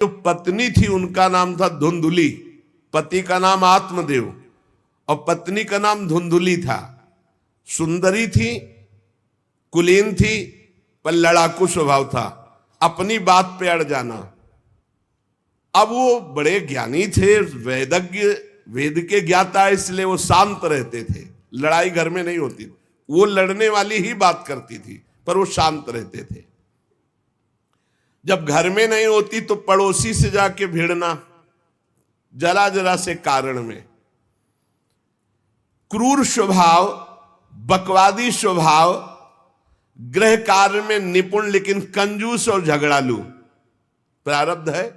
जो पत्नी थी उनका नाम था धुंधुली, पति का नाम आत्मदेव और पत्नी का नाम धुंधुली था। सुंदरी थी, कुलीन थी, पर लड़ाकू स्वभाव था, अपनी बात पे अड़ जाना। अब वो बड़े ज्ञानी थे, वेदज्ञ, वेद के ज्ञाता, इसलिए वो शांत रहते थे, लड़ाई घर में नहीं होती। वो लड़ने वाली ही बात करती थी, पर वो शांत रहते थे। जब घर में नहीं होती तो पड़ोसी से जाके भिड़ना, जरा जरा से कारण में। क्रूर स्वभाव, बकवादी स्वभाव, गृह कार्य में निपुण लेकिन कंजूस और झगड़ालू, प्रारब्ध है।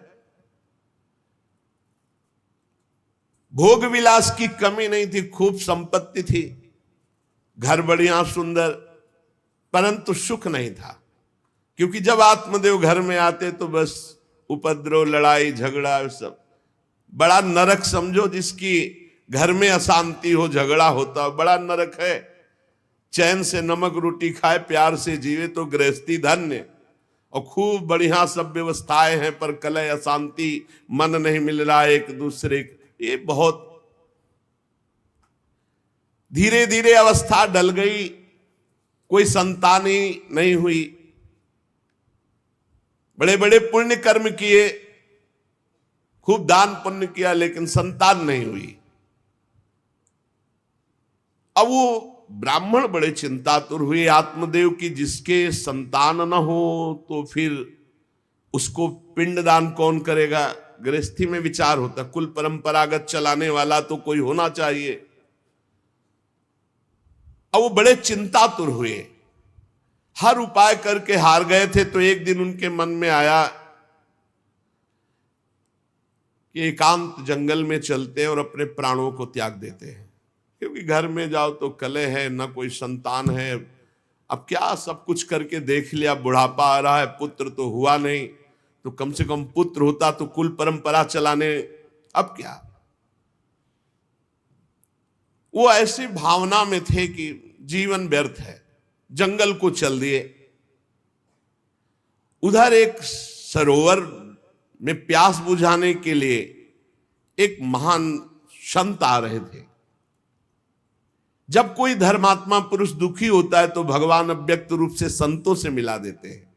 भोग विलास की कमी नहीं थी, खूब संपत्ति थी, घर बढ़िया सुंदर, परंतु सुख नहीं था। क्योंकि जब आत्मदेव घर में आते तो बस उपद्रव, लड़ाई झगड़ा, सब बड़ा नरक समझो। जिसकी घर में अशांति हो, झगड़ा होता, बड़ा नरक है। चैन से नमक रोटी खाए, प्यार से जीवे तो गृहस्थी धन्य। और खूब बढ़िया सब व्यवस्थाएं हैं, पर कलह, अशांति, मन नहीं मिल रहा एक दूसरे, ये बहुत धीरे धीरे अवस्था डल गई। कोई संतान ही नहीं हुई। बड़े बड़े पुण्य कर्म किए, खूब दान पुण्य किया, लेकिन संतान नहीं हुई। अब वो ब्राह्मण बड़े चिंतातुर हुए आत्मदेव की, जिसके संतान न हो तो फिर उसको पिंडदान कौन करेगा। गृहस्थी में विचार होता, कुल परंपरागत चलाने वाला तो कोई होना चाहिए। अब वो बड़े चिंतातुर हुए, हर उपाय करके हार गए थे। तो एक दिन उनके मन में आया कि एकांत जंगल में चलते हैं और अपने प्राणों को त्याग देते हैं। क्योंकि घर में जाओ तो कलह है, ना कोई संतान है। अब क्या, सब कुछ करके देख लिया, बुढ़ापा आ रहा है, पुत्र तो हुआ नहीं, तो कम से कम पुत्र होता तो कुल परंपरा चलाने, अब क्या। वो ऐसी भावना में थे कि जीवन व्यर्थ है, जंगल को चल दिए। उधर एक सरोवर में प्यास बुझाने के लिए एक महान संत आ रहे थे। जब कोई धर्मात्मा पुरुष दुखी होता है तो भगवान अव्यक्त रूप से संतों से मिला देते हैं।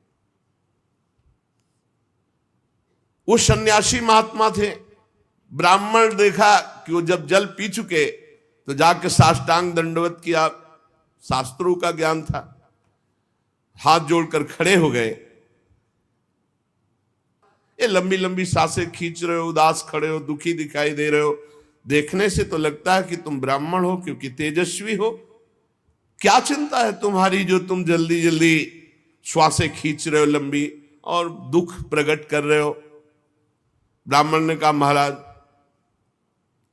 वो सन्यासी महात्मा थे। ब्राह्मण देखा कि वो जब जल पी चुके तो जाके साष्टांग दंडवत किया, शास्त्रों का ज्ञान था, हाथ जोड़कर खड़े हो गए। ये लंबी लंबी सांसें खींच रहे हो, उदास खड़े हो, दुखी दिखाई दे रहे हो। देखने से तो लगता है कि तुम ब्राह्मण हो, क्योंकि तेजस्वी हो। क्या चिंता है तुम्हारी जो तुम जल्दी जल्दी श्वासें खींच रहे हो लंबी और दुख प्रकट कर रहे हो। ब्राह्मण ने कहा, महाराज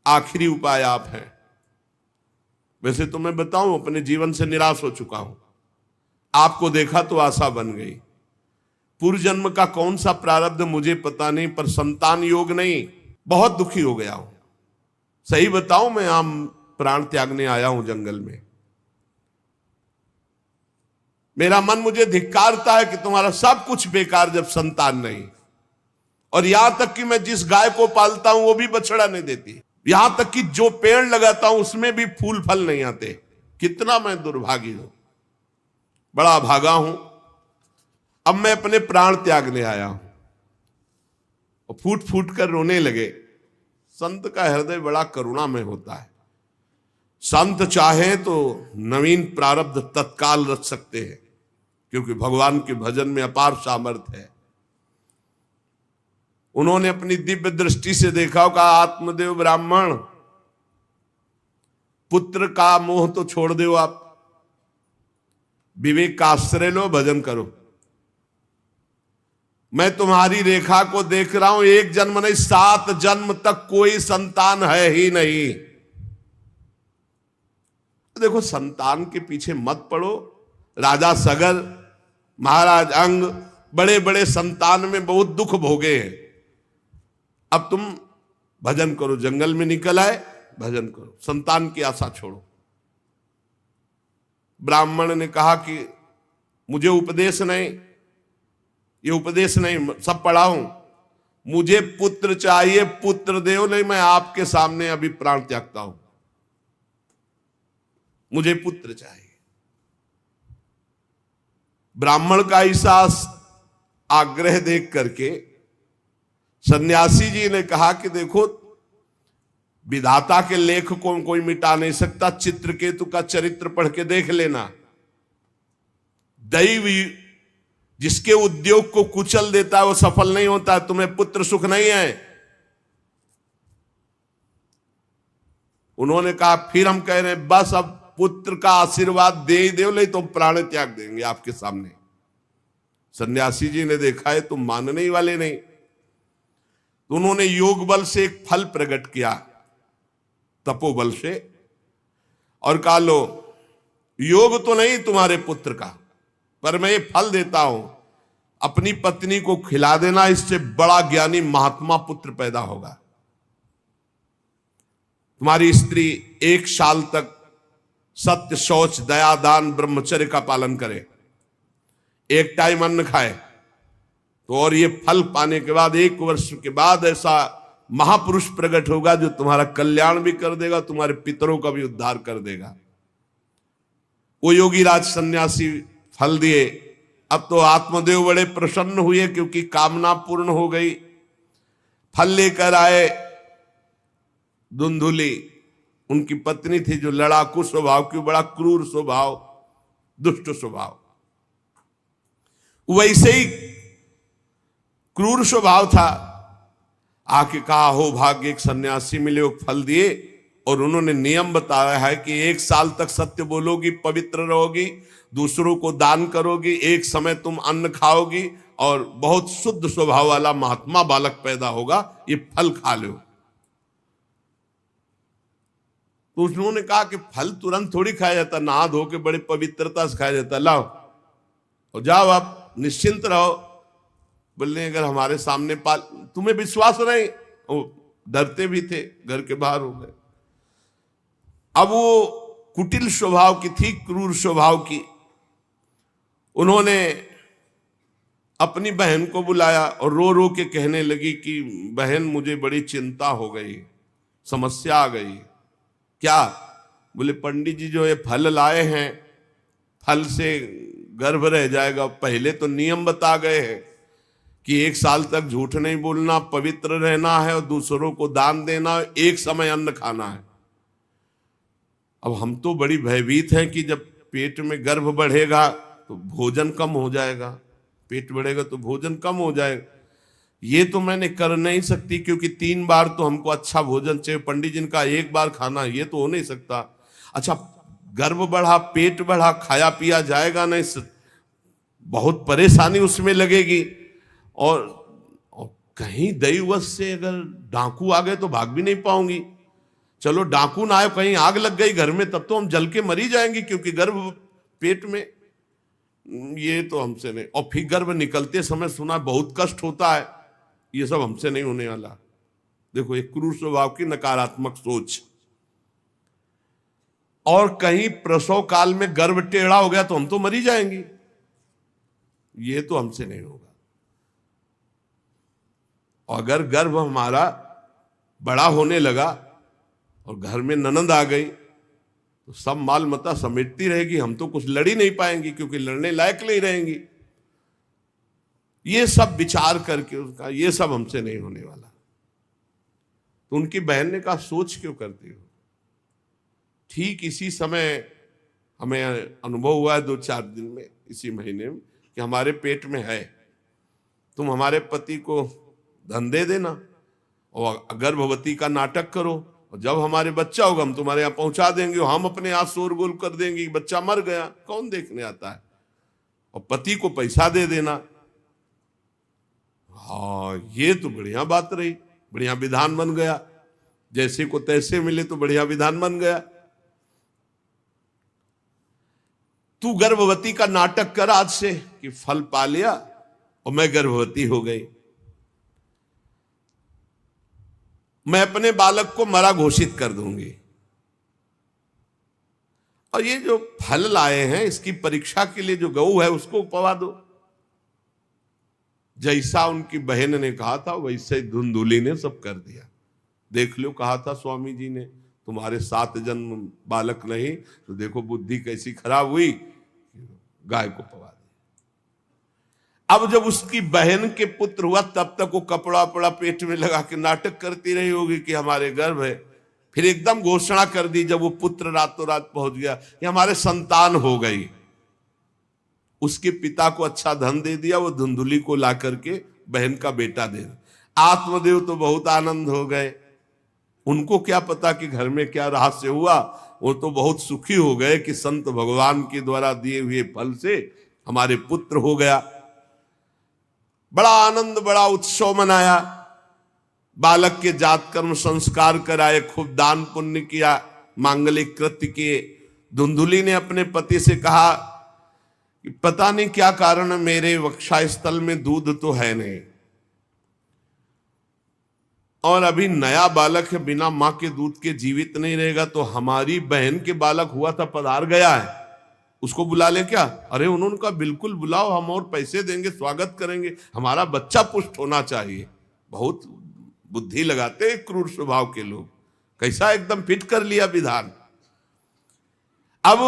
आखिरी उपाय आप हैं। वैसे तो मैं बताऊं, अपने जीवन से निराश हो चुका हूं, आपको देखा तो आशा बन गई। पूर्व जन्म का कौन सा प्रारब्ध मुझे पता नहीं, पर संतान योग नहीं, बहुत दुखी हो गया हूं। सही बताऊं, मैं आम प्राण त्यागने आया हूं जंगल में। मेरा मन मुझे धिक्कारता है कि तुम्हारा सब कुछ बेकार जब संतान नहीं। और यहां तक कि मैं जिस गाय को पालता हूं वो भी बछड़ा नहीं देती। यहां तक कि जो पेड़ लगाता हूं उसमें भी फूल फल नहीं आते। कितना मैं दुर्भागी हूं, बड़ा भागा हूं। अब मैं अपने प्राण त्यागने आया हूं। और फूट फूट कर रोने लगे। संत का हृदय बड़ा करुणा में होता है। संत चाहे तो नवीन प्रारब्ध तत्काल रच सकते हैं, क्योंकि भगवान के भजन में अपार सामर्थ्य है। उन्होंने अपनी दिव्य दृष्टि से देखा, कहा, आत्मदेव ब्राह्मण, पुत्र का मोह तो छोड़ दो, आप विवेक का आश्रय लो, भजन करो। मैं तुम्हारी रेखा को देख रहा हूं, एक जन्म नहीं 7 जन्म तक कोई संतान है ही नहीं। देखो, संतान के पीछे मत पड़ो। राजा सगर, महाराज अंग, बड़े बड़े संतान में बहुत दुख भोगे हैं। अब तुम भजन करो, जंगल में निकल आए, भजन करो, संतान की आशा छोड़ो। ब्राह्मण ने कहा कि मुझे उपदेश नहीं, ये उपदेश नहीं, सब पढ़ाऊं। मुझे पुत्र चाहिए, पुत्र देव, नहीं मैं आपके सामने अभी प्राण त्यागता हूं, मुझे पुत्र चाहिए। ब्राह्मण का ऐसा आग्रह देख करके सन्यासी जी ने कहा कि देखो, विधाता के लेख को कोई मिटा नहीं सकता, चित्रकेतु का चरित्र पढ़ के देख लेना। दैव जिसके उद्योग को कुचल देता है वो सफल नहीं होता। तुम्हें पुत्र सुख नहीं है। उन्होंने कहा फिर हम कह रहे हैं बस अब पुत्र का आशीर्वाद दे ही दो, नहीं तो प्राण त्याग देंगे आपके सामने। सन्यासी जी ने देखा है तुम मानने ही वाले नहीं, तो उन्होंने योग बल से एक फल प्रकट किया, तपोबल से, और कहा लो योग तो नहीं तुम्हारे पुत्र का, पर मैं ये फल देता हूं, अपनी पत्नी को खिला देना, इससे बड़ा ज्ञानी महात्मा पुत्र पैदा होगा। तुम्हारी स्त्री 1 साल तक सत्य, शौच, दया, दान, ब्रह्मचर्य का पालन करे, एक टाइम अन्न खाए, तो और ये फल पाने के बाद 1 वर्ष के बाद ऐसा महापुरुष प्रकट होगा जो तुम्हारा कल्याण भी कर देगा, तुम्हारे पितरों का भी उद्धार कर देगा। वो योगी राज सन्यासी फल दिए। अब तो आत्मदेव बड़े प्रसन्न हुए क्योंकि कामना पूर्ण हो गई। फल लेकर आए धुंधुली, उनकी पत्नी थी जो लड़ाकू स्वभाव की, बड़ा क्रूर स्वभाव, दुष्ट स्वभाव, वैसे ही क्रूर स्वभाव था। आके कहा हो भाग्य, एक सन्यासी मिले, वो फल दिए, और उन्होंने नियम बताया है कि 1 साल तक सत्य बोलोगी, पवित्र रहोगी, दूसरों को दान करोगी, एक समय तुम अन्न खाओगी, और बहुत शुद्ध स्वभाव वाला महात्मा बालक पैदा होगा, ये फल खा लो। तो उन्होंने कहा कि फल तुरंत थोड़ी खाया जाता, नहा धो के बड़े पवित्रता से खाया जाता, लाओ और जाओ, आप निश्चिंत रहो। बोलने अगर हमारे सामने पाल, तुम्हें विश्वास नहीं, वो डरते भी थे, घर के बाहर हो गए। अब वो कुटिल स्वभाव की थी, क्रूर स्वभाव की। उन्होंने अपनी बहन को बुलाया और रो रो के कहने लगी कि बहन मुझे बड़ी चिंता हो गई, समस्या आ गई। क्या? बोले पंडित जी जो ये फल लाए हैं, फल से गर्भ रह जाएगा। पहले तो नियम बता गए हैं कि 1 साल तक झूठ नहीं बोलना, पवित्र रहना है, और दूसरों को दान देना, एक समय अन्न खाना है। अब हम तो बड़ी भयभीत हैं कि जब पेट में गर्भ बढ़ेगा तो भोजन कम हो जाएगा, पेट बढ़ेगा तो भोजन कम हो जाएगा। ये तो मैंने कर नहीं सकती क्योंकि 3 बार तो हमको अच्छा भोजन चाहिए, पंडित जी का 1 बार खाना, ये तो हो नहीं सकता। अच्छा, गर्भ बढ़ा, पेट बढ़ा, खाया पिया जाएगा नहीं, बहुत परेशानी उसमें लगेगी। और कहीं दैववश से अगर डाकू आ गए तो भाग भी नहीं पाऊंगी। चलो डाकू ना आए, कहीं आग लग गई घर में, तब तो हम जल के मरी जाएंगे क्योंकि गर्भ पेट में, ये तो हमसे नहीं। और फिर गर्भ निकलते समय सुना बहुत कष्ट होता है, ये सब हमसे नहीं होने वाला। देखो एक क्रूर स्वभाव की नकारात्मक सोच। और कहीं प्रसव काल में गर्भ टेढ़ा हो गया तो हम तो मरी जाएंगे, ये तो हमसे नहीं होगा। और अगर गर्भ हमारा बड़ा होने लगा और घर में ननद आ गई तो सब माल मता समेटती रहेगी, हम तो कुछ लड़ ही नहीं पाएंगे क्योंकि लड़ने लायक नहीं रहेंगी। ये सब विचार करके उसका, ये सब हमसे नहीं होने वाला। तो उनकी बहन ने कहा सोच क्यों करती हो? ठीक इसी समय हमें अनुभव हुआ है 2-4 दिन में, इसी महीने में, कि हमारे पेट में है, तुम हमारे पति को धन दे देना और गर्भवती का नाटक करो, और जब हमारे बच्चा होगा हम तुम्हारे यहाँ पहुंचा देंगे, और हम अपने यहाँ शोरगुल कर देंगे, बच्चा मर गया, कौन देखने आता है, और पति को पैसा दे देना। हाँ, ये तो बढ़िया बात रही, बढ़िया विधान बन गया, जैसे को तैसे मिले तो बढ़िया विधान बन गया। तू गर्भवती का नाटक कर आज से कि फल पा लिया और मैं गर्भवती हो गई, मैं अपने बालक को मरा घोषित कर दूंगी, और ये जो फल लाए हैं इसकी परीक्षा के लिए जो गऊ है उसको उपवा दो। जैसा उनकी बहन ने कहा था वैसे धुंधुली ने सब कर दिया। देख लो, कहा था स्वामी जी ने तुम्हारे 7 जन्म बालक नहीं, तो देखो बुद्धि कैसी खराब हुई, गाय को पवा दी। अब जब उसकी बहन के पुत्र हुआ तब तक वो कपड़ा वपड़ा पेट में लगा के नाटक करती रही होगी कि हमारे गर्भ है। फिर एकदम घोषणा कर दी जब वो पुत्र रातों रात पहुंच गया कि हमारे संतान हो गई। उसके पिता को अच्छा धन दे दिया, वो धुंधुली को ला करके बहन का बेटा दे दिया। आत्मदेव तो बहुत आनंद हो गए। उनको क्या पता कि घर में क्या रहस्य हुआ, वो तो बहुत सुखी हो गए कि संत भगवान के द्वारा दिए हुए फल से हमारे पुत्र हो गया। बड़ा आनंद, बड़ा उत्सव मनाया। बालक के जात कर्म संस्कार कराए, खूब दान पुण्य किया, मांगलिक कृत्य किए। धुंधुली ने अपने पति से कहा कि पता नहीं क्या कारण मेरे वक्षस्थल में दूध तो है नहीं, और अभी नया बालक है, बिना मां के दूध के जीवित नहीं रहेगा, तो हमारी बहन के बालक हुआ था पधार गया है, उसको बुला ले क्या? अरे उन्होंने कहा बिल्कुल बुलाओ, हम और पैसे देंगे, स्वागत करेंगे, हमारा बच्चा पुष्ट होना चाहिए। बहुत बुद्धि लगाते हैं क्रूर स्वभाव के लोग, कैसा एकदम फिट कर लिया विधान। अब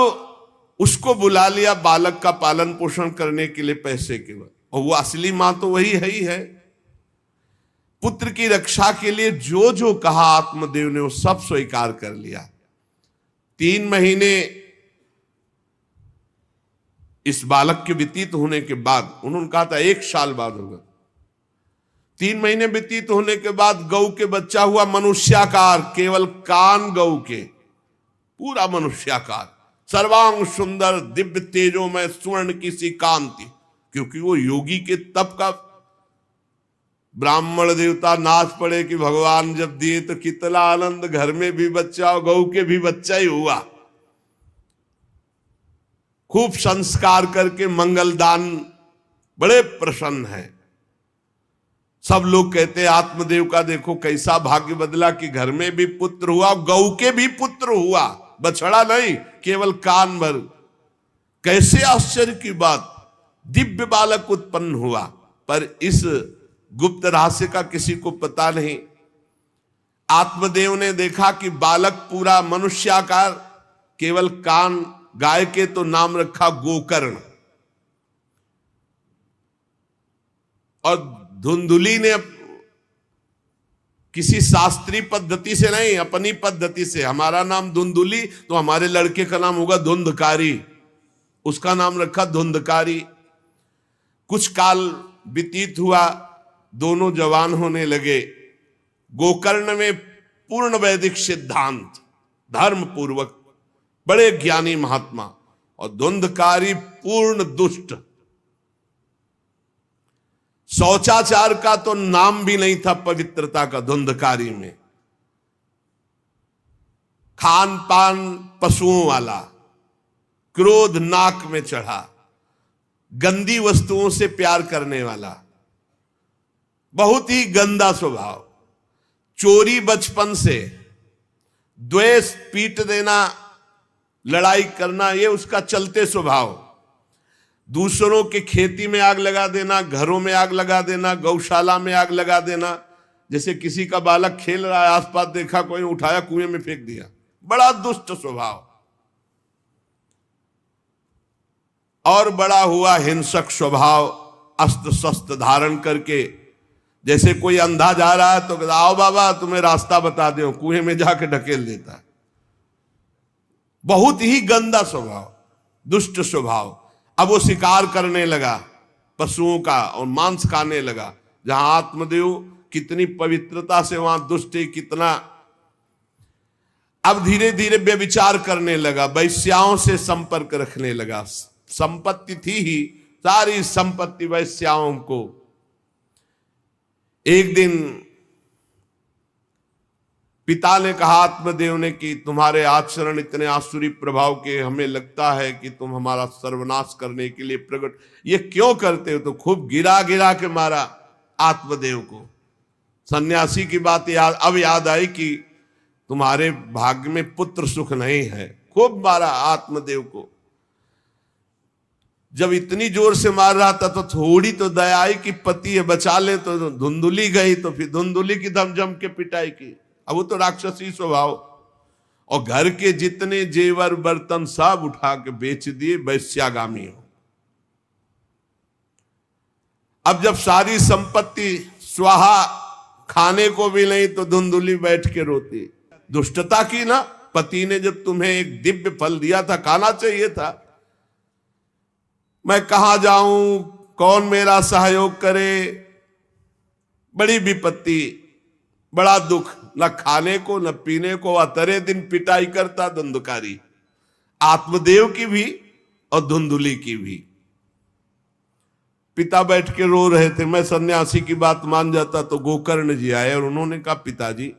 उसको बुला लिया बालक का पालन पोषण करने के लिए पैसे के बाद, और वो असली मां तो वही है ही है। पुत्र की रक्षा के लिए जो जो कहा आत्मदेव ने वो सब स्वीकार कर लिया। 3 महीने इस बालक के व्यतीत होने के बाद, उन्होंने कहा था 1 साल बाद होगा, 3 महीने व्यतीत होने के बाद गौ के बच्चा हुआ मनुष्याकार, केवल कान गौ के, पूरा मनुष्याकार, सर्वांग सुंदर, दिव्य तेजो में स्वर्ण की सी कांति, क्योंकि वो योगी के तप का। ब्राह्मण देवता नाच पड़े कि भगवान जब दिए तो कितना आनंद, घर में भी बच्चा और गौ के भी बच्चा ही हुआ। खूब संस्कार करके मंगलदान, बड़े प्रसन्न हैं। सब लोग कहते हैं आत्मदेव का देखो कैसा भाग्य बदला कि घर में भी पुत्र हुआ, गौ के भी पुत्र हुआ, बछड़ा नहीं, केवल कान भर। कैसे आश्चर्य की बात, दिव्य बालक उत्पन्न हुआ। पर इस गुप्त रहस्य का किसी को पता नहीं। आत्मदेव ने देखा कि बालक पूरा मनुष्याकार, केवल कान, गाय के तो नाम रखा गोकर्ण। और धुंधुली ने किसी शास्त्रीय पद्धति से नहीं, अपनी पद्धति से, हमारा नाम धुंधुली तो हमारे लड़के का नाम होगा धुंधकारी, उसका नाम रखा धुंधकारी। कुछ काल व्यतीत हुआ, दोनों जवान होने लगे। गोकर्ण में पूर्ण वैदिक सिद्धांत, धर्म पूर्वक, बड़े ज्ञानी महात्मा, और धुंधकारी पूर्ण दुष्ट। शौचाचार का तो नाम भी नहीं था पवित्रता का धुंधकारी में। खान पान पशुओं वाला, क्रोध नाक में चढ़ा, गंदी वस्तुओं से प्यार करने वाला, बहुत ही गंदा स्वभाव। चोरी बचपन से, द्वेष, पीट देना, लड़ाई करना, ये उसका चलते स्वभाव। दूसरों के खेती में आग लगा देना, घरों में आग लगा देना, गौशाला में आग लगा देना। जैसे किसी का बालक खेल रहा है, आसपास देखा कोई, उठाया कुएं में फेंक दिया, बड़ा दुष्ट स्वभाव। और बड़ा हुआ हिंसक स्वभाव, अस्त्र शस्त्र धारण करके, जैसे कोई अंधा जा रहा है तो आओ बाबा तुम्हें रास्ता बता दो, कुएं में जाके ढकेल देता है। बहुत ही गंदा स्वभाव, दुष्ट स्वभाव। अब वो शिकार करने लगा पशुओं का और मांस खाने लगा। जहां आत्मदेव कितनी पवित्रता से, वहां दुष्ट कितना। अब धीरे धीरे व्यभिचार करने लगा, वैश्याओं से संपर्क रखने लगा। संपत्ति थी ही, सारी संपत्ति वैश्याओं को। एक दिन पिता ने कहा आत्मदेव ने कि तुम्हारे आचरण इतने आसुरी प्रभाव के, हमें लगता है कि तुम हमारा सर्वनाश करने के लिए प्रकट, ये क्यों करते हो? तो खूब गिरा गिरा के मारा आत्मदेव को। सन्यासी की बात अब याद आई कि तुम्हारे भाग्य में पुत्र सुख नहीं है, खूब मारा आत्मदेव को। जब इतनी जोर से मार रहा था तो थोड़ी तो दया आई कि पति है बचा ले, तो धुंधुली गई तो फिर धुंधुली की दम जम के पिटाई की। अब वो तो राक्षसी स्वभाव, और घर के जितने जेवर बर्तन सब उठा के बेच दिए, वैश्यागामी हो। अब जब सारी संपत्ति स्वाहा, खाने को भी नहीं, तो धुंधुली बैठ के रोती। दुष्टता की ना, पति ने जब तुम्हें एक दिव्य फल दिया था, खाना चाहिए था। मैं कहां जाऊं, कौन मेरा सहयोग करे, बड़ी विपत्ति, बड़ा दुख, न खाने को न पीने को, अतरे दिन पिटाई करता धुंधकारी, आत्मदेव की भी और धुंधुली की भी। पिता बैठ के रो रहे थे। मैं सन्यासी की बात मान जाता तो गोकर्ण जी आए और उन्होंने कहा, पिताजी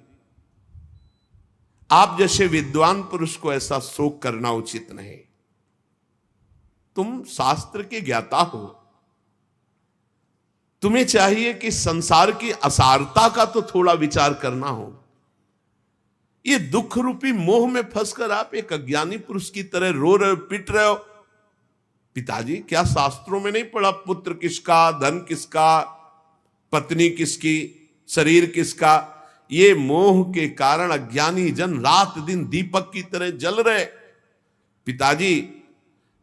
आप जैसे विद्वान पुरुष को ऐसा शोक करना उचित नहीं। तुम शास्त्र के ज्ञाता हो, तुम्हें चाहिए कि संसार की असारता का तो थोड़ा विचार करना हो। ये दुख रूपी मोह में फंसकर आप एक अज्ञानी पुरुष की तरह रो रहे हो, पिट रहे हो। पिताजी क्या शास्त्रों में नहीं पढ़ा, पुत्र किसका, धन किसका, पत्नी किसकी, शरीर किसका? ये मोह के कारण अज्ञानी जन रात दिन दीपक की तरह जल रहे। पिताजी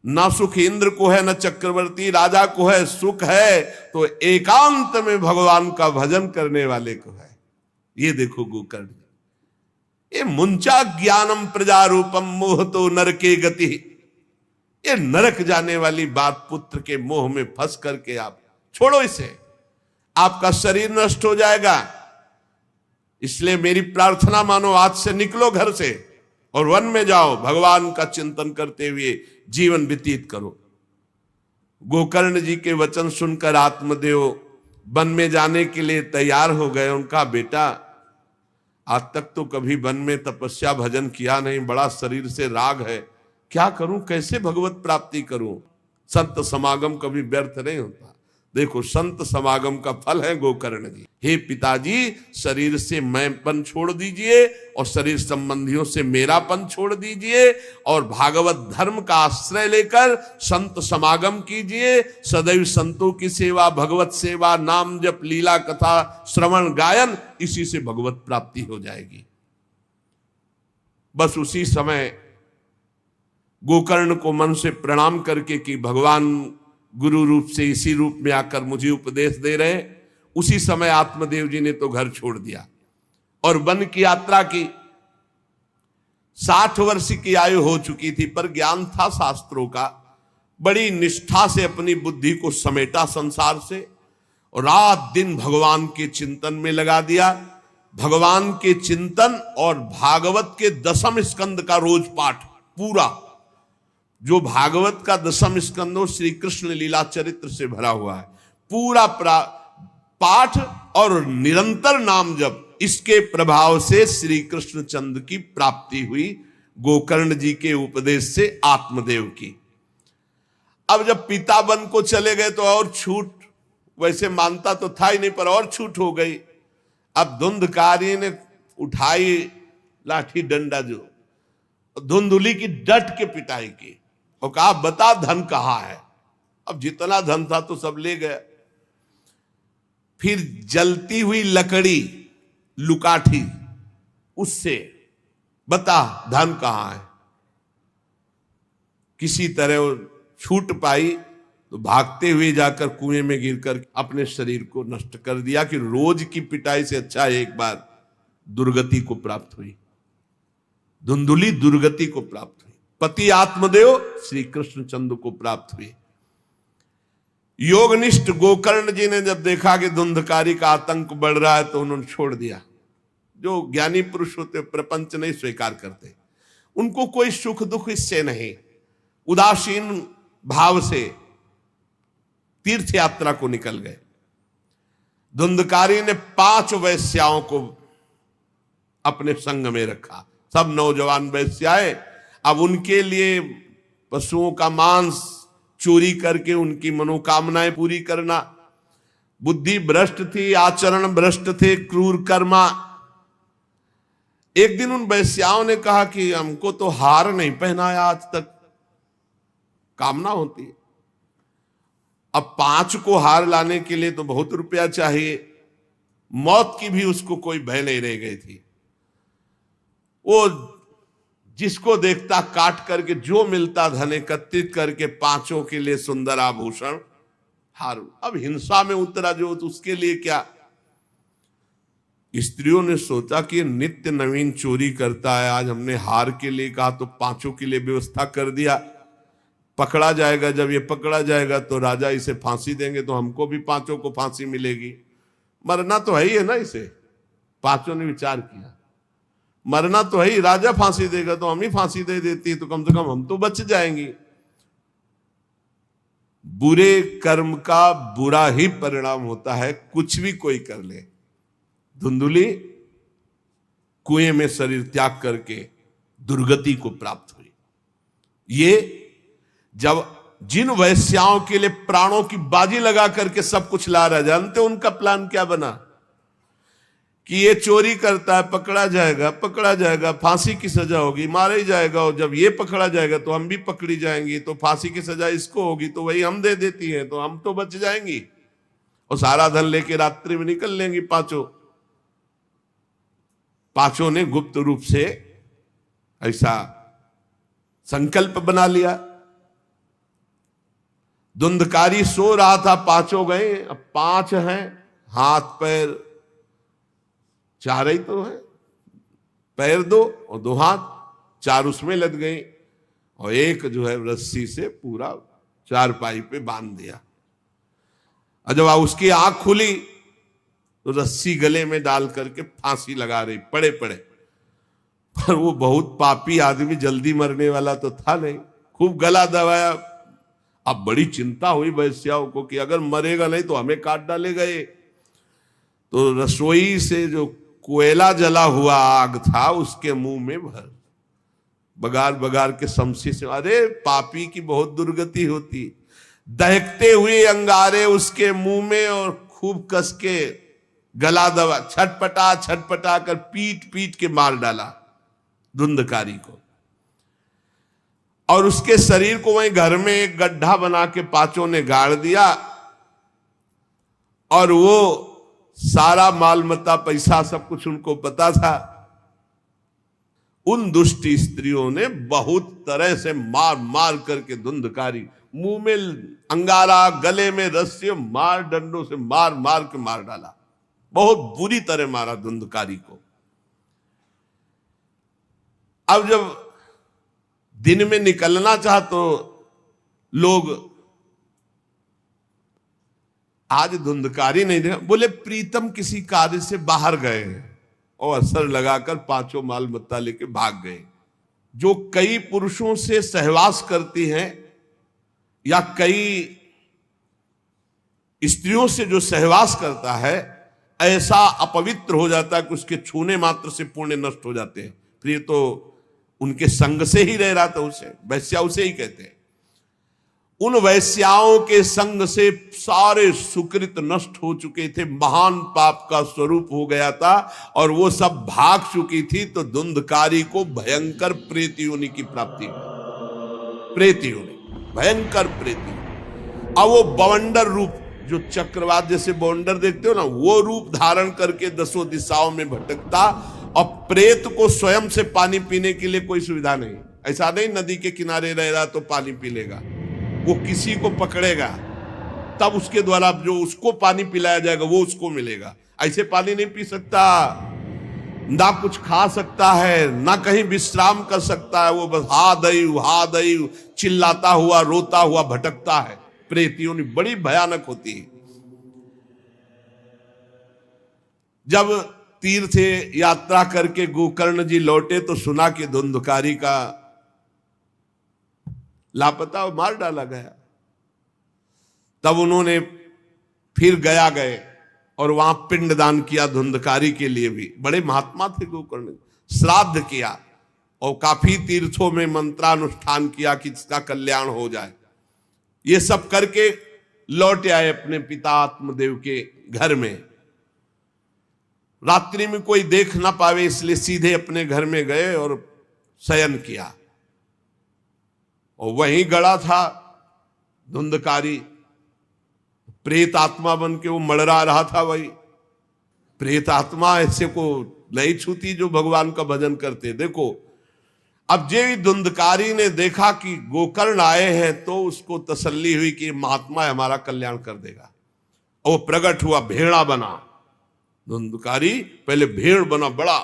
न सुख इंद्र को है, न चक्रवर्ती राजा को है, सुख है तो एकांत में भगवान का भजन करने वाले को है। ये देखो गोकर्ण, ये मुंचा ज्ञानम प्रजारूपम मोह तो नरके गति। ये नरक जाने वाली बात, पुत्र के मोह में फंस करके आप छोड़ो इसे, आपका शरीर नष्ट हो जाएगा। इसलिए मेरी प्रार्थना मानो, आज से निकलो घर से और वन में जाओ, भगवान का चिंतन करते हुए जीवन व्यतीत करो। गोकर्ण जी के वचन सुनकर आत्मदेव वन में जाने के लिए तैयार हो गए। उनका बेटा आज तक तो कभी वन में तपस्या भजन किया नहीं, बड़ा शरीर से राग है, क्या करूं, कैसे भगवत प्राप्ति करूं? संत समागम कभी व्यर्थ नहीं होता। देखो संत समागम का फल है गोकर्ण जी। हे पिताजी, शरीर से मैंपन छोड़ दीजिए और शरीर संबंधियों से मेरापन छोड़ दीजिए और भागवत धर्म का आश्रय लेकर संत समागम कीजिए। सदैव संतों की सेवा, भगवत सेवा, नाम जप, लीला कथा, श्रवण गायन, इसी से भगवत प्राप्ति हो जाएगी। बस उसी समय गोकर्ण को मन से प्रणाम करके कि भगवान गुरु रूप से इसी रूप में आकर मुझे उपदेश दे रहे, उसी समय आत्मदेव जी ने तो घर छोड़ दिया और वन की यात्रा की। 60 वर्ष की आयु हो चुकी थी, पर ज्ञान था शास्त्रों का। बड़ी निष्ठा से अपनी बुद्धि को समेटा संसार से और रात दिन भगवान के चिंतन में लगा दिया। भगवान के चिंतन और भागवत के 10वें स्कंद का रोज पाठ, पूरा जो भागवत का 10वां स्कंद श्री कृष्ण लीला चरित्र से भरा हुआ है, पूरा पाठ और निरंतर नाम जप, इसके प्रभाव से श्री कृष्ण चंद्र की प्राप्ति हुई गोकर्ण जी के उपदेश से आत्मदेव की। अब जब पिता वन को चले गए तो और छूट, वैसे मानता तो था ही नहीं पर और छूट हो गई। अब धुंधकारी ने उठाई लाठी डंडा, जो धुंधुली की डट के पिटाई की और कहा, बता धन कहां है? अब जितना धन था तो सब ले गया। फिर जलती हुई लकड़ी, लुकाठी, उससे बता धन कहां है? किसी तरह वो छूट पाई तो भागते हुए जाकर कुएं में गिरकर अपने शरीर को नष्ट कर दिया कि रोज की पिटाई से अच्छा एक बार दुर्गति को प्राप्त हुई। धुंधुली दुर्गति को प्राप्त हुई, पति आत्मदेव श्री कृष्ण चंद्र को प्राप्त हुई। योगनिष्ठ गोकर्ण जी ने जब देखा कि धुंधकारी का आतंक बढ़ रहा है तो उन्होंने छोड़ दिया। जो ज्ञानी पुरुष होते प्रपंच नहीं स्वीकार करते, उनको कोई सुख दुख इससे नहीं, उदासीन भाव से तीर्थ यात्रा को निकल गए। धुंधकारी ने 5 वैश्याओं को अपने संग में रखा, सब नौजवान वैश्याएं। अब उनके लिए पशुओं का मांस चोरी करके उनकी मनोकामनाएं पूरी करना। बुद्धि भ्रष्ट थी, आचरण भ्रष्ट थे, क्रूर कर्मा। एक दिन उन वैश्याओं ने कहा कि हमको तो हार नहीं पहनाया आज तक, कामना होती है। अब 5 को हार लाने के लिए तो बहुत रुपया चाहिए, मौत की भी उसको कोई भय नहीं रह गई थी। वो जिसको देखता काट करके जो मिलता धन एकत्रित करके 5 के लिए सुंदर आभूषण हार। अब हिंसा में उतरा जो, तो उसके लिए क्या। स्त्रियों ने सोचा कि नित्य नवीन चोरी करता है, आज हमने हार के लिए कहा तो 5 के लिए व्यवस्था कर दिया, पकड़ा जाएगा। जब ये पकड़ा जाएगा तो राजा इसे फांसी देंगे, तो हमको भी 5 को फांसी मिलेगी। मरना तो है ही है ना इसे। 5 ने विचार किया मरना तो है ही, राजा फांसी देगा तो हम ही फांसी दे देती, तो कम से कम हम तो बच जाएंगी। बुरे कर्म का बुरा ही परिणाम होता है, कुछ भी कोई कर ले। धुंधुली कुएं में शरीर त्याग करके दुर्गति को प्राप्त हुई। ये जब जिन वैश्याओं के लिए प्राणों की बाजी लगा करके सब कुछ ला रहा, जानते उनका प्लान क्या बना कि ये चोरी करता है, पकड़ा जाएगा, फांसी की सजा होगी, मारा ही जाएगा, और जब ये पकड़ा जाएगा तो हम भी पकड़ी जाएंगी, तो फांसी की सजा इसको होगी, तो वही हम दे देती हैं, तो हम तो बच जाएंगी और सारा धन लेके रात्रि में निकल लेंगी 5 ने गुप्त रूप से ऐसा संकल्प बना लिया। धुंधकारी सो रहा था, 5 गए, अब 5 हैं, हाथ पैर 4 ही तो है, पैर 2 और 2 हाथ, 4 उसमें लग गई, और एक जो है रस्सी से पूरा चारपाई पे बांध दिया। और जब उसकी आंख खुली तो रस्सी गले में डाल करके फांसी लगा रही पड़े पड़े। पर वो बहुत पापी आदमी, जल्दी मरने वाला तो था नहीं, खूब गला दबाया। अब बड़ी चिंता हुई वैश्याओं को कि अगर मरेगा नहीं तो हमें काट डालेगा ये। तो रसोई से जो कोयला जला हुआ आग था उसके मुंह में भर, बगार बगार के शमशी से। अरे पापी की बहुत दुर्गति होती। दहकते हुए अंगारे उसके मुंह में और खूब कस के गला दबा, छटपटा कर पीट पीट के मार डाला धुंधकारी को। और उसके शरीर को वहीं घर में एक गड्ढा बना के 5 ने गाड़ दिया। और वो सारा माल मत्ता पैसा सब कुछ उनको पता था। उन दुष्ट स्त्रियों ने बहुत तरह से मार मार करके धुंधकारी, मुंह में अंगारा, गले में रस्सी, मार डंडों से मार मार के मार डाला। बहुत बुरी तरह मारा धुंधकारी को। अब जब दिन में निकलना चाह तो लोग, आज धुंधकारी नहीं देखा, बोले प्रीतम किसी कार्य से बाहर गए और असर लगाकर 5 माल मत्ता लेके भाग गए। जो कई पुरुषों से सहवास करती हैं या कई स्त्रियों से जो सहवास करता है, ऐसा अपवित्र हो जाता है कि उसके छूने मात्र से पुण्य नष्ट हो जाते हैं। फिर तो उनके संग से ही रह रहा था, उसे वैश्या उसे ही कहते हैं। उन वैश्याओं के संग से सारे सुकृत नष्ट हो चुके थे, महान पाप का स्वरूप हो गया था और वो सब भाग चुकी थी। तो धुंधकारी को भयंकर प्रेत योनि की प्राप्ति हुई। प्रेत योनि, भयंकर प्रेत योनि। अब वो बवंडर रूप, जो चक्रवात जैसे बवंडर देखते हो ना, वो रूप धारण करके 10 दिशाओं में भटकता। और प्रेत को स्वयं से पानी पीने के लिए कोई सुविधा नहीं। ऐसा नहीं नदी के किनारे रह रहा तो पानी पी लेगा, वो किसी को पकड़ेगा तब उसके द्वारा जो उसको पानी पिलाया जाएगा वो उसको मिलेगा। ऐसे पानी नहीं पी सकता, ना कुछ खा सकता है, ना कहीं विश्राम कर सकता है। वो बस हा दई चिल्लाता हुआ, रोता हुआ भटकता है। प्रेत योनि बड़ी भयानक होती है। जब तीर्थ यात्रा करके गोकर्ण जी लौटे तो सुना कि धुंधकारी का लापता मार डाला गया। तब उन्होंने फिर गए और वहां पिंडदान किया धुंधकारी के लिए भी। बड़े महात्मा थे गोकर्ण। श्राद्ध किया और काफी तीर्थों में मंत्रानुष्ठान किया कि इसका कल्याण हो जाए। ये सब करके लौट आए अपने पिता आत्मदेव के घर में। रात्रि में कोई देख ना पावे इसलिए सीधे अपने घर में गए और शयन किया। और वहीं गड़ा था धुंधकारी। प्रेत आत्मा बन के वो मड़रा रहा था। वही प्रेत आत्मा ऐसे को नहीं छूती जो भगवान का भजन करते। देखो, अब जे धुंधकारी ने देखा कि गोकर्ण आए हैं तो उसको तसल्ली हुई कि महात्मा हमारा कल्याण कर देगा। वो प्रकट हुआ, भेड़ा बना। धुंधकारी पहले भेड़ बना बड़ा,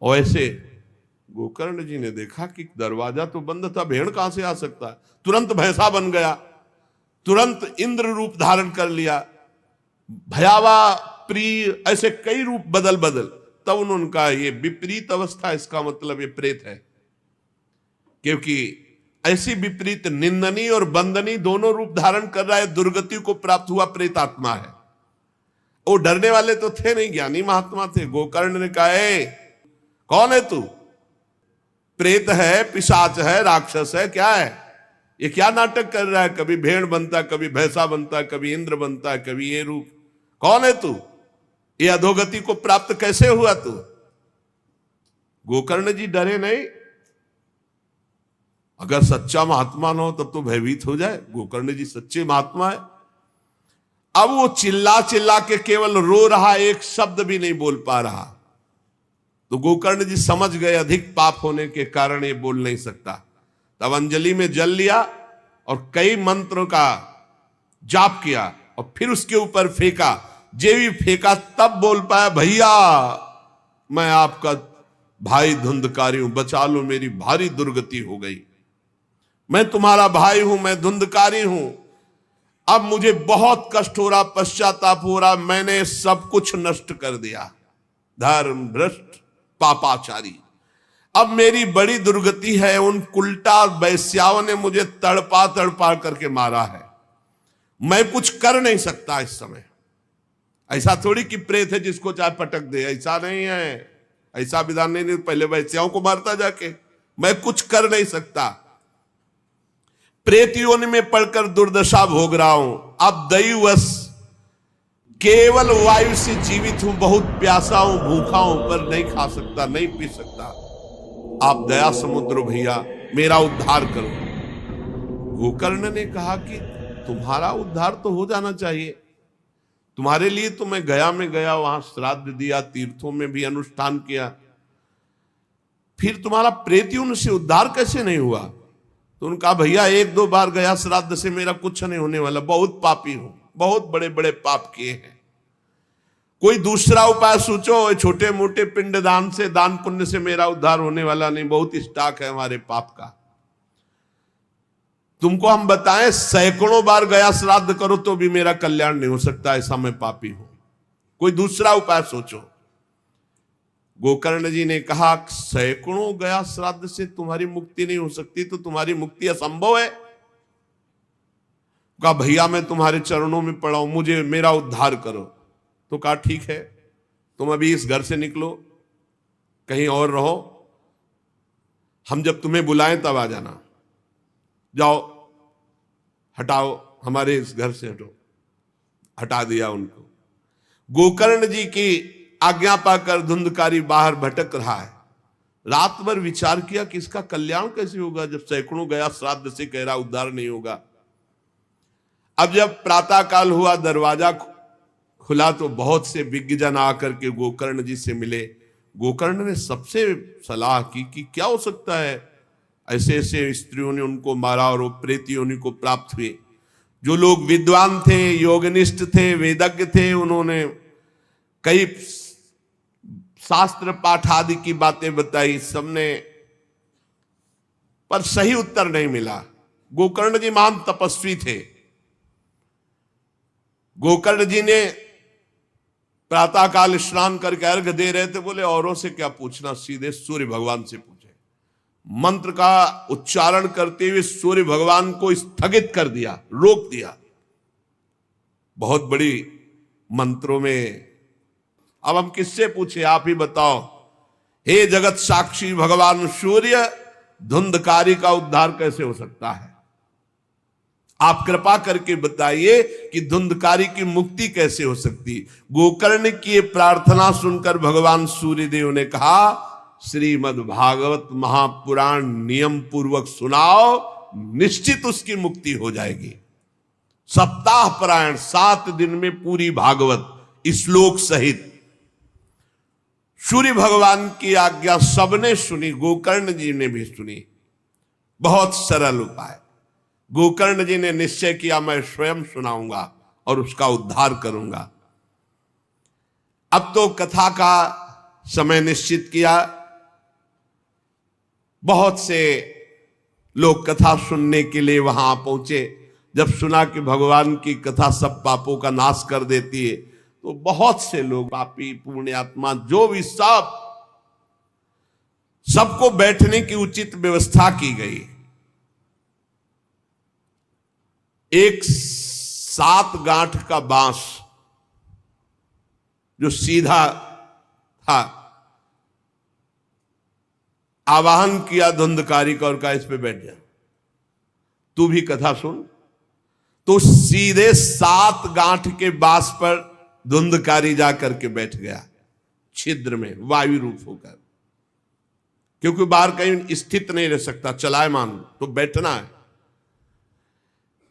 और ऐसे गोकर्ण जी ने देखा कि दरवाजा तो बंद था, भेड़ कहां से आ सकता है। तुरंत भैंसा बन गया, तुरंत इंद्र रूप धारण कर लिया, भयावा प्रिय, ऐसे कई रूप बदल बदल। तब उन्होंने कहा ये विपरीत अवस्था, इसका मतलब ये प्रेत है, क्योंकि ऐसी विपरीत निंदनीय और बंदनीय दोनों रूप धारण कर रहा है। दुर्गति को प्राप्त हुआ प्रेत आत्मा है। वो डरने वाले तो थे नहीं, ज्ञानी महात्मा थे। गोकर्ण ने कहा, कौन है तू? प्रेत है, पिशाच है, राक्षस है, क्या है ये? क्या नाटक कर रहा है? कभी भेड़ बनता है, कभी भैंसा बनता है, कभी इंद्र बनता है, कभी ये रूप। कौन है तू? ये अधोगति को प्राप्त कैसे हुआ तू? गोकर्ण जी डरे नहीं। अगर सच्चा महात्मा न हो तब तो भयभीत हो जाए। गोकर्ण जी सच्चे महात्मा है। अब वो चिल्ला चिल्ला के केवल रो रहा, एक शब्द भी नहीं बोल पा रहा। तो गोकर्ण जी समझ गए अधिक पाप होने के कारण ये बोल नहीं सकता। तब अंजलि में जल लिया और कई मंत्रों का जाप किया और फिर उसके ऊपर फेंका। जे भी फेंका तब बोल पाया, भैया मैं आपका भाई धुंधकारी हूं, बचा लो, मेरी भारी दुर्गति हो गई। मैं तुम्हारा भाई हूं, मैं धुंधकारी हूं। अब मुझे बहुत कष्ट हो रहा, पश्चाताप हो रहा, मैंने सब कुछ नष्ट कर दिया, धर्म भ्रष्ट पापाचारी। अब मेरी बड़ी दुर्गति है। उन कुलटा वैश्याओं ने मुझे तड़पा तड़पा करके मारा है। मैं कुछ कर नहीं सकता इस समय। ऐसा थोड़ी कि प्रेत है जिसको चाहे पटक दे, ऐसा नहीं है, ऐसा विधान नहीं। पहले वैश्याओं को मारता जाके, मैं कुछ कर नहीं सकता। प्रेत योनि में पड़कर दुर्दशा भोग रहा हूं। अब दैववश केवल वायु से जीवित हूं, बहुत प्यासा हूं, भूखा हूं, पर नहीं खा सकता, नहीं पी सकता। आप दया समुद्र भैया मेरा उद्धार करो। गोकर्ण ने कहा कि तुम्हारा उद्धार तो हो जाना चाहिए। तुम्हारे लिए तो मैं गया में गया, वहां श्राद्ध दिया, तीर्थों में भी अनुष्ठान किया, फिर तुम्हारा प्रेतियों से उद्धार कैसे नहीं हुआ? तो उनका भैया एक दो बार गया श्राद्ध से, मेरा कुछ नहीं होने वाला, बहुत पापी हूं, बहुत बड़े बड़े पाप किए हैं। कोई दूसरा उपाय सोचो, छोटे मोटे पिंडदान से, दान पुण्य से मेरा उद्धार होने वाला नहीं, बहुत स्टॉक है हमारे पाप का। तुमको हम बताएं, सैकड़ों बार गया श्राद्ध करो तो भी मेरा कल्याण नहीं हो सकता, ऐसा मैं पापी हूं। कोई दूसरा उपाय सोचो। गोकर्ण जी ने कहा, सैकड़ों गया श्राद्ध से तुम्हारी मुक्ति नहीं हो सकती, तो तुम्हारी मुक्ति असंभव है। कहा भैया मैं तुम्हारे चरणों में पड़ा हूं, मुझे मेरा उद्धार करो। तो कहा ठीक है, तुम अभी इस घर से निकलो, कहीं और रहो, हम जब तुम्हें बुलाएं तब आ जाना। जाओ, हटाओ, हमारे इस घर से हटो। हटा दिया उनको। गोकर्ण जी की आज्ञा पाकर धुंधकारी बाहर भटक रहा है। रात भर विचार किया कि इसका कल्याण कैसे होगा, जब सैकड़ों गया श्राद्ध से कह रहा उद्धार नहीं होगा। अब जब प्रातः काल हुआ, दरवाजा खुला तो बहुत से विज्ञजन आकर के गोकर्ण जी से मिले। गोकर्ण ने सबसे सलाह की कि क्या हो सकता है, ऐसे ऐसे स्त्रियों ने उनको मारा और वो प्रेतियों को प्राप्त हुए। जो लोग विद्वान थे, योगनिष्ठ थे, वेदज्ञ थे, उन्होंने कई शास्त्र पाठ आदि की बातें बताई सबने, पर सही उत्तर नहीं मिला। गोकर्ण जी महान तपस्वी थे। गोकर्ण जी ने प्रातःकाल स्नान करके अर्घ दे रहे थे, बोले औरों से क्या पूछना, सीधे सूर्य भगवान से पूछे। मंत्र का उच्चारण करते हुए सूर्य भगवान को स्थगित कर दिया, रोक दिया। बहुत बड़ी मंत्रों में। अब हम किससे पूछे, आप ही बताओ। हे जगत साक्षी भगवान सूर्य, धुंधकारी का उद्धार कैसे हो सकता है? आप कृपा करके बताइए कि धुंधकारी की मुक्ति कैसे हो सकती। गोकर्ण की प्रार्थना सुनकर भगवान सूर्यदेव ने कहा, श्रीमद् भागवत महापुराण नियम पूर्वक सुनाओ, निश्चित उसकी मुक्ति हो जाएगी। सप्ताह पारायण 7 दिन में पूरी भागवत श्लोक सहित। सूर्य भगवान की आज्ञा सबने सुनी, गोकर्ण जी ने भी सुनी। बहुत सरल उपाय। गोकर्ण जी ने निश्चय किया मैं स्वयं सुनाऊंगा और उसका उद्धार करूंगा। अब तो कथा का समय निश्चित किया। बहुत से लोग कथा सुनने के लिए वहां पहुंचे। जब सुना कि भगवान की कथा सब पापों का नाश कर देती है, तो बहुत से लोग, पापी पुण्यात्मा जो भी, सबको बैठने की उचित व्यवस्था की गई। एक 7 गांठ का बांस जो सीधा था, आवाहन किया धुंधकारी का और कहा इस पे बैठ जा, तू भी कथा सुन। तो सीधे 7 गांठ के बांस पर धुंधकारी जाकर के बैठ गया, छिद्र में वायु रूप होकर, क्योंकि बाहर कहीं स्थित नहीं रह सकता, चलायमान तो बैठना है।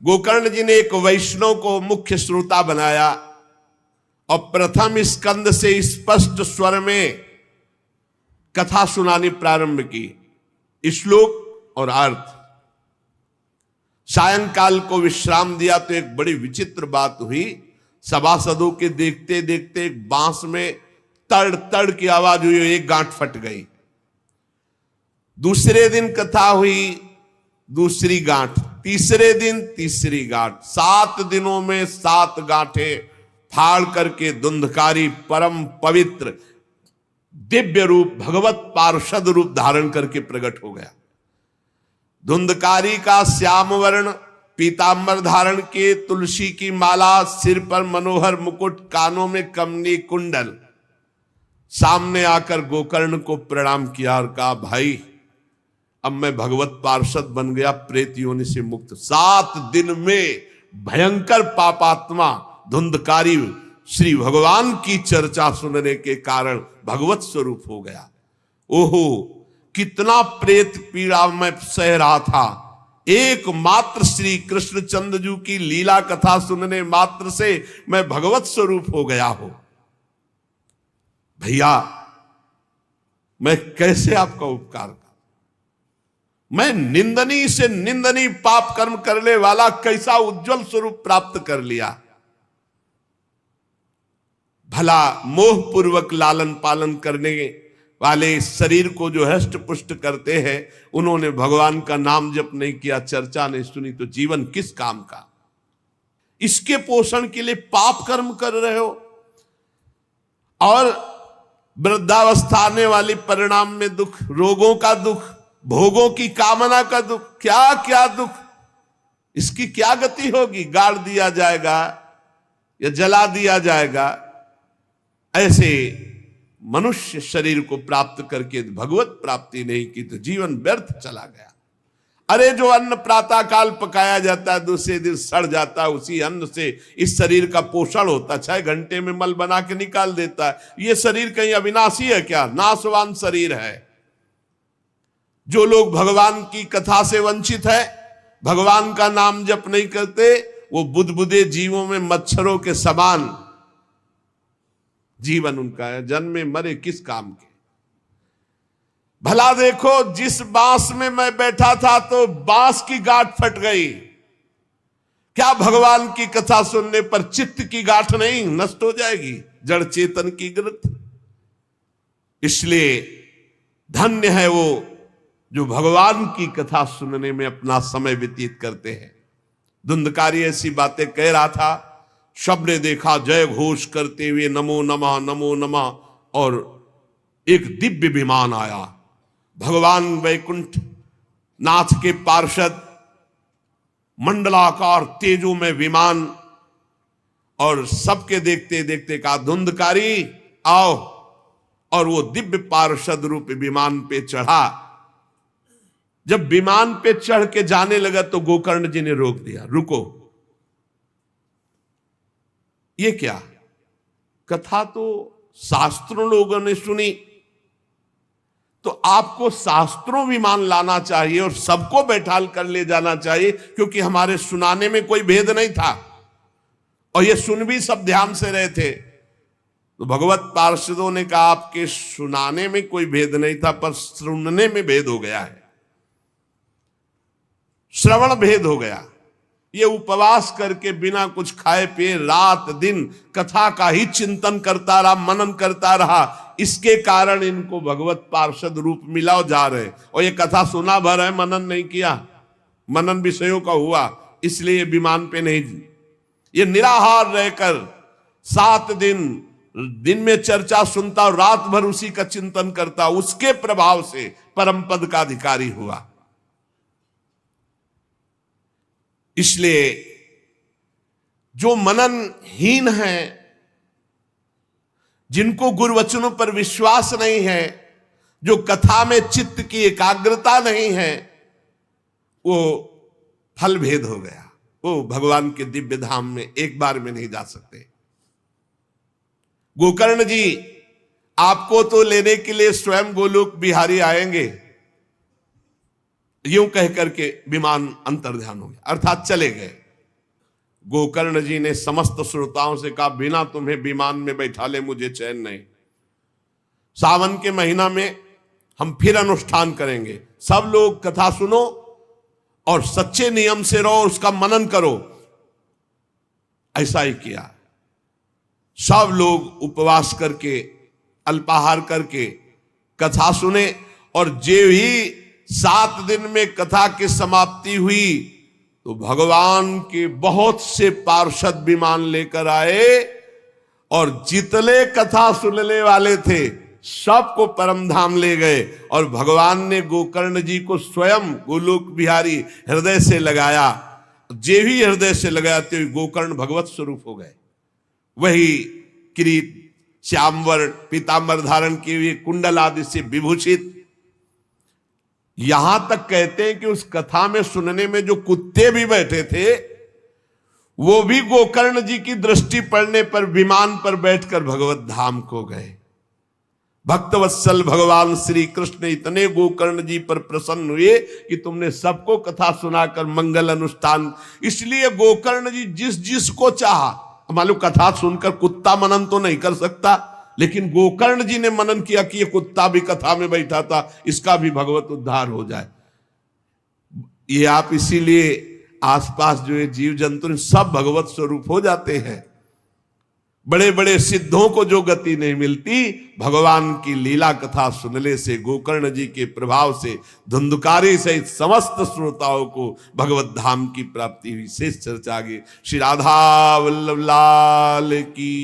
गोकर्ण जी ने एक वैष्णव को मुख्य श्रोता बनाया और प्रथम स्कंद से स्पष्ट स्वर में कथा सुनानी प्रारंभ की, श्लोक और अर्थ। सायंकाल को विश्राम दिया तो एक बड़ी विचित्र बात हुई। सभासदों के देखते देखते एक बांस में तड़ तड़ की आवाज हुई, एक गांठ फट गई। दूसरे दिन कथा हुई, दूसरी गांठ, तीसरे दिन तीसरी गांठ, 7 दिनों में 7 गांठें फाड़ करके धुंधकारी परम पवित्र दिव्य रूप, भगवत पार्षद रूप धारण करके प्रकट हो गया। धुंधकारी का श्याम वर्ण पीतांबर धारण के, तुलसी की माला, सिर पर मनोहर मुकुट, कानों में कमनी कुंडल, सामने आकर गोकर्ण को प्रणाम किया और कहा भाई अब मैं भगवत पार्षद बन गया, प्रेत योनि से मुक्त। 7 दिन में भयंकर पापात्मा धुंधकारी श्री भगवान की चर्चा सुनने के कारण भगवत स्वरूप हो गया। ओहो, कितना प्रेत पीड़ा मैं सह रहा था, एकमात्र श्री कृष्णचंद्र जी की लीला कथा सुनने मात्र से मैं भगवत स्वरूप हो गया हूं। भैया मैं कैसे आपका उपकार करूं? मैं निंदनीय से निंदनीय पाप कर्म करने वाला कैसा उज्जवल स्वरूप प्राप्त कर लिया। भला मोह पूर्वक लालन पालन करने वाले शरीर को जो हष्ट पुष्ट करते हैं, उन्होंने भगवान का नाम जप नहीं किया, चर्चा नहीं सुनी, तो जीवन किस काम का? इसके पोषण के लिए पाप कर्म कर रहे हो और वृद्धावस्था आने वाली परिणाम में दुख, रोगों का दुख, भोगों की कामना का दुख, क्या क्या दुख, इसकी क्या गति होगी? गाड़ दिया जाएगा या जला दिया जाएगा। ऐसे मनुष्य शरीर को प्राप्त करके भगवत प्राप्ति नहीं की तो जीवन व्यर्थ चला गया। अरे जो अन्न प्रातः काल पकाया जाता है, दूसरे दिन सड़ जाता है, उसी अन्न से इस शरीर का पोषण होता है, 6 घंटे में मल बना के निकाल देता है। ये शरीर कहीं अविनाशी है क्या? नाशवान शरीर है। जो लोग भगवान की कथा से वंचित है, भगवान का नाम जप नहीं करते, वो बुदबुदे जीवों में मच्छरों के समान जीवन उनका है। जन्मे मरे किस काम के? भला देखो, जिस बांस में मैं बैठा था तो बांस की गांठ फट गई, क्या भगवान की कथा सुनने पर चित्त की गांठ नहीं नष्ट हो जाएगी? जड़ चेतन की ग्रंथ। इसलिए धन्य है वो जो भगवान की कथा सुनने में अपना समय व्यतीत करते हैं। धुंधकारी ऐसी बातें कह रहा था, सबने देखा जय घोष करते हुए नमो नमः नमो नमः, और एक दिव्य विमान आया। भगवान वैकुंठ नाथ के पार्षद मंडलाकार तेजो में विमान, और सबके देखते देखते कहा धुंधकारी आओ, और वो दिव्य पार्षद रूप विमान पे चढ़ा। जब विमान पे चढ़ के जाने लगा तो गोकर्ण जी ने रोक दिया, रुको, ये क्या? कथा तो शास्त्रों लोगों ने सुनी, तो आपको शास्त्रों विमान लाना चाहिए और सबको बैठाल कर ले जाना चाहिए, क्योंकि हमारे सुनाने में कोई भेद नहीं था। और ये सुन भी सब ध्यान से रहे थे। तो भगवत पार्षदों ने कहा आपके सुनाने में कोई भेद नहीं था, पर सुनने में भेद हो गया है, श्रवण भेद हो गया। ये उपवास करके बिना कुछ खाए पिए रात दिन कथा का ही चिंतन करता रहा, मनन करता रहा, इसके कारण इनको भगवत पार्षद रूप मिला और जा रहे। और ये कथा सुना भर है, मनन नहीं किया, मनन विषयों का हुआ, इसलिए ये विमान पे नहीं। ये निराहार रहकर 7 दिन में चर्चा सुनता और रात भर उसी का चिंतन करता, उसके प्रभाव से परम पद का अधिकारी हुआ। इसलिए जो मननहीन है, जिनको गुरुवचनों पर विश्वास नहीं है, जो कथा में चित्त की एकाग्रता नहीं है, वो फल भेद हो गया, वो भगवान के दिव्य धाम में एक बार में नहीं जा सकते। गोकर्ण जी आपको तो लेने के लिए स्वयं गोलोक बिहारी आएंगे, यूं कह करके विमान अंतर्ध्यान हो गया, अर्थात चले गए। गोकर्ण जी ने समस्त श्रोताओं से कहा बिना तुम्हें विमान में बैठा ले मुझे चैन नहीं। सावन के महीना में हम फिर अनुष्ठान करेंगे, सब लोग कथा सुनो और सच्चे नियम से रहो, उसका मनन करो। ऐसा ही किया, सब लोग उपवास करके अल्पाहार करके कथा सुने, और जे ही 7 दिन में कथा की समाप्ति हुई तो भगवान के बहुत से पार्षद विमान लेकर आए, और जितने कथा सुनने वाले थे सबको परम धाम ले गए। और भगवान ने गोकर्ण जी को स्वयं गोलोक बिहारी हृदय से लगाया, जे भी हृदय से लगाया तो गोकर्ण भगवत स्वरूप हो गए। वही किरीट श्यामवर्ण पीतांबर धारण किए हुए, कुंडल आदि से विभूषित। यहां तक कहते हैं कि उस कथा में सुनने में जो कुत्ते भी बैठे थे, वो भी गोकर्ण जी की दृष्टि पड़ने पर विमान पर बैठकर भगवत धाम को गए। भक्तवत्सल भगवान श्री कृष्ण इतने गोकर्ण जी पर प्रसन्न हुए कि तुमने सबको कथा सुनाकर मंगल अनुष्ठान। इसलिए गोकर्ण जी जिस जिसको चाहा, मालूम कथा सुनकर कुत्ता मनन तो नहीं कर सकता, लेकिन गोकर्ण जी ने मनन किया कि ये कुत्ता भी कथा में बैठा था, इसका भी भगवत उद्धार हो जाए। ये आप इसीलिए आसपास जो ये जीव जंतु सब भगवत स्वरूप हो जाते हैं। बड़े बड़े सिद्धों को जो गति नहीं मिलती, भगवान की लीला कथा सुनने से, गोकर्ण जी के प्रभाव से धुंधकारी सहित समस्त श्रोताओं को भगवत धाम की प्राप्ति हुई। शेष चर्चा आगे। श्री राधा वल्लभ लाल की।